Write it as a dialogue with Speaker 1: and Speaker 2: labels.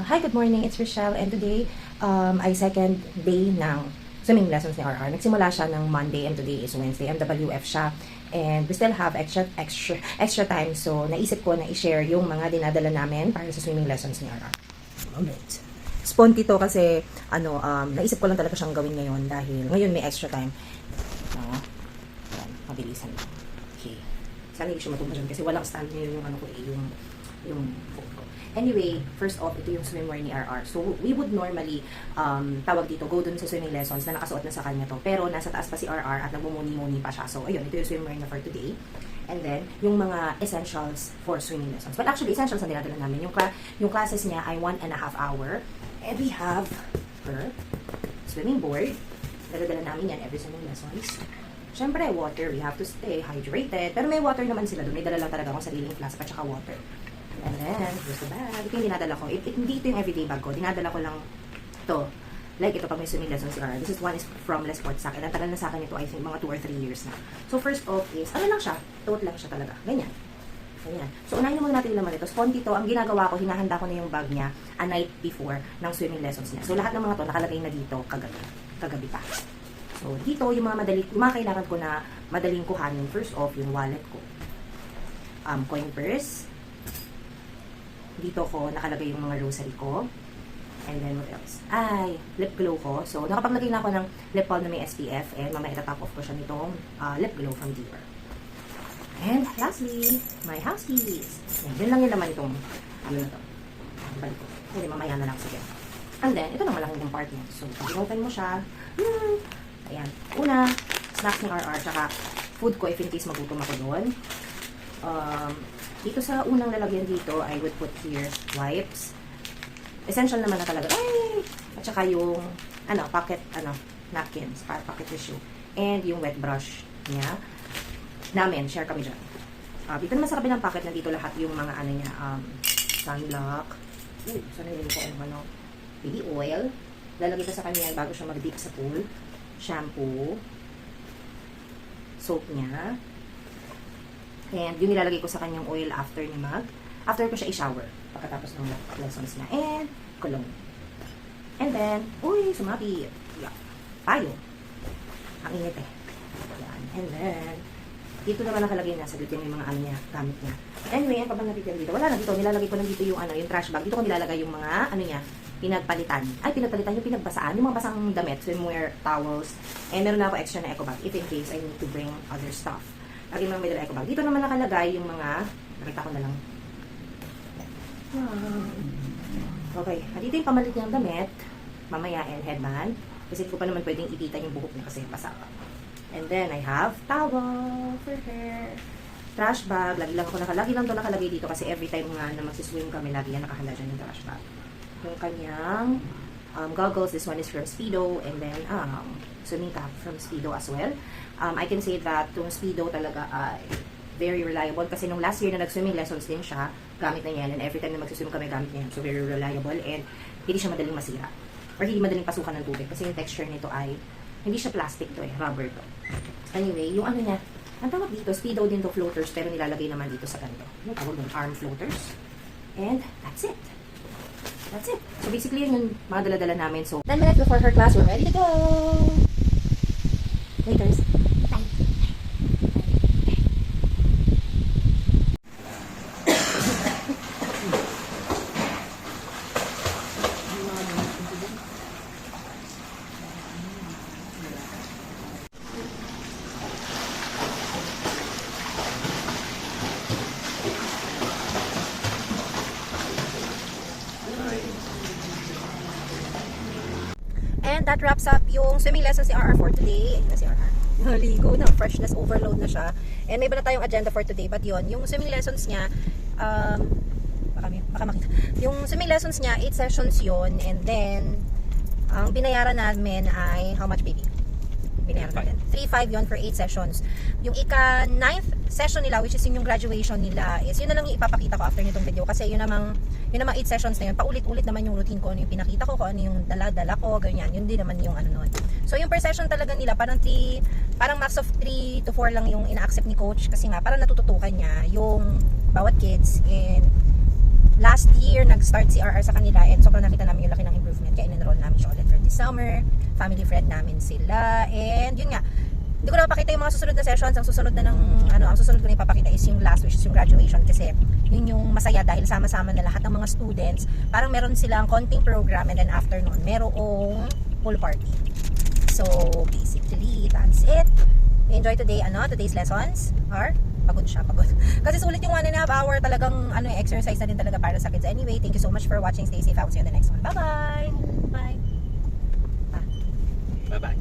Speaker 1: Hi, good morning. It's Rochelle and today ay second day ng swimming lessons ni RR. Nagsimula siya ng Monday and today is Wednesday. MWF siya and we still have extra time, so naisip ko na i-share yung mga dinadala namin para sa swimming lessons ni RR. Moment. Sponty to kasi naisip ko lang talaga siyang gawin ngayon dahil ngayon may extra time. Yan, mabilisan lang. Okay. Sana hindi siya matumba dyan kasi walang stand niya yung yung phone ko. Anyway, first off, ito yung swimwear ni RR. So, we would normally, tawag dito, go dun sa swimming lessons na nakasuot na sa kanya to. Pero, nasa taas pa si RR at nagbumuni-muni pa siya. So, ayun, ito yung swimwear niya for today. And then, yung mga essentials for swimming lessons. Well, actually, essentials na dinadala namin. Yung classes niya ay 1.5 hour. And we have her swimming board. Dala-dala namin yan every swimming lessons. Siyempre, water. We have to stay hydrated. Pero may water naman sila doon. May dala lang talaga akong sariling flask at saka water. And then, here's the bag. Ito yung dinadala ko. Hindi ito yung everyday bag ko. Dinadala ko lang ito. Like ito pag may swimming lessons. This is one is from Les Sportsac. And natagal na sa akin ito, I think, mga 2 or 3 years na. So, first off is, ano lang siya? Tote lang siya talaga. Ganyan. Ganyan. So, unahin muna natin yung laman ito. Sponty to. Ang ginagawa ko, hinahanda ko na yung bag niya a night before ng swimming lessons niya. So, lahat ng mga to nakalagay na dito kagabi pa. So, dito yung mga kailangan ko na madaling kuhanin. First off, yung wallet ko. Coin purse. Dito ko nakalagay yung mga rosary ko. And then what else? Ay, lip glow ko. So, nakapaglagay na ako ng lip balm na may SPF. And mamaya itatap off ko siya nitong lip glow from Dior. And lastly, my house keys. Yan lang yung laman itong ano na to. Balik ko. Hindi, mamaya na lang. Sige. And then, ito lang malaking compartment. So, pag in-open mo siya, ayan. Una, snacks ni RR, tsaka food ko if in case magutom ako doon. Dito sa unang lalagyan dito, I would put here wipes. Essential naman na talaga. Ay! At saka yung, napkins, para pocket tissue. And yung wet brush niya. Namin, share kami dyan. Dito naman sa kabilang pocket, nandito lahat yung mga niya, sunblock. Sana nilili ko baby oil. Lalagay ko sa kanya bago siya mag-dip sa pool. Shampoo. Soap niya. And yung nilalagay ko sa kanyang oil after ko siya i-shower pagkatapos ng lessons na. And cologne. And then, sumabi. Yeah. Payo. Ang init eh. Yan. And then, dito naman nakalagay na sa dito yung mga niya, gamit niya. Anyway, ano pa bang natin dito? Wala na dito. Nilalagay ko lang dito yung yung trash bag. Dito ko nilalagay yung mga niya, pinagpalitan. Yung pinagbasaan. Yung mga basang damit, swimwear, towels. And meron na ako extra na eco bag if in case I need to bring other stuff. Lagi mga may dala eco bag. Dito naman nakalagay yung mga, nakita ko na lang. Okay. Dito yung pamalit niyang damit. Mamaya and headband. Kasi ko pa naman pwedeng ipitan yung buhok niya kasi basa pa. And then I have towel for her. Trash bag. Lagi lang to nakalagay dito kasi every time nga na magsiswim kami, lagi yan nakahanda dyan yung trash bag. Yung kanyang goggles. This one is from Speedo. And then swimming cap from Speedo as well. I can say that yung Speedo talaga ay very reliable kasi nung last year na nag-swimming lessons din siya, gamit na yan, and every time na magsiswim kami, gamit niya yan. So, very reliable and hindi siya madaling masira or hindi madaling pasukan ng tubig kasi yung texture nito ay hindi siya plastic to rubber to. Anyway, yung niya, ang tawag dito, Speedo din to, floaters, pero nilalagay naman dito sa ganito. Yung tawag ng arm floaters. And that's it. That's it. So, basically, yun yung mga dala-dala namin. So, 10 minutes before her class, we're ready to go! Waiters. And that wraps up yung swimming lessons ni RR for today. Ayun na si RR. Naligo na, freshness overload na siya. And may iba na tayong agenda for today. But yun, yung swimming lessons niya, baka makita. Yung swimming lessons niya, 8 sessions yun. And then, ang binayaran namin ay, how much baby? Binayaran natin. 3.5 yun for 8 sessions. Yung ika-9th session nila, which is yung graduation nila, is yun na lang yung ipapakita ko after nitong video. Kasi yun namang 8 sessions na yun. Paulit-ulit naman yung routine ko, ano yung pinakita ko, kung ano yung dala-dala ko, ganyan. Yun din naman yung nun. So yung per session talaga nila, parang max of 3 to 4 lang yung ina-accept ni coach. Kasi nga, parang natututukan niya yung bawat kids and last year, nag-start si RR sa kanila and sobrang nakita namin yung laki ng improvement. Kaya in-enroll namin siya ulit for this summer. Family friend namin sila. And yun nga, hindi ko na mapakita yung mga susunod na sessions. Ang susunod ko na ipapakita is yung last, which is yung graduation. Kasi yun yung masaya dahil sama-sama na lahat ng mga students. Parang meron silang konting program and then after nun, merong pool party. So, basically, that's it. Enjoy today's lessons. Or, pagod siya, pagod. Kasi sulit yung 1.5 hour talagang exercise na din talaga para sa kids. Anyway, thank you so much for watching. Stay safe. I will see you in the next one. Bye-bye! Bye!
Speaker 2: Bye-bye.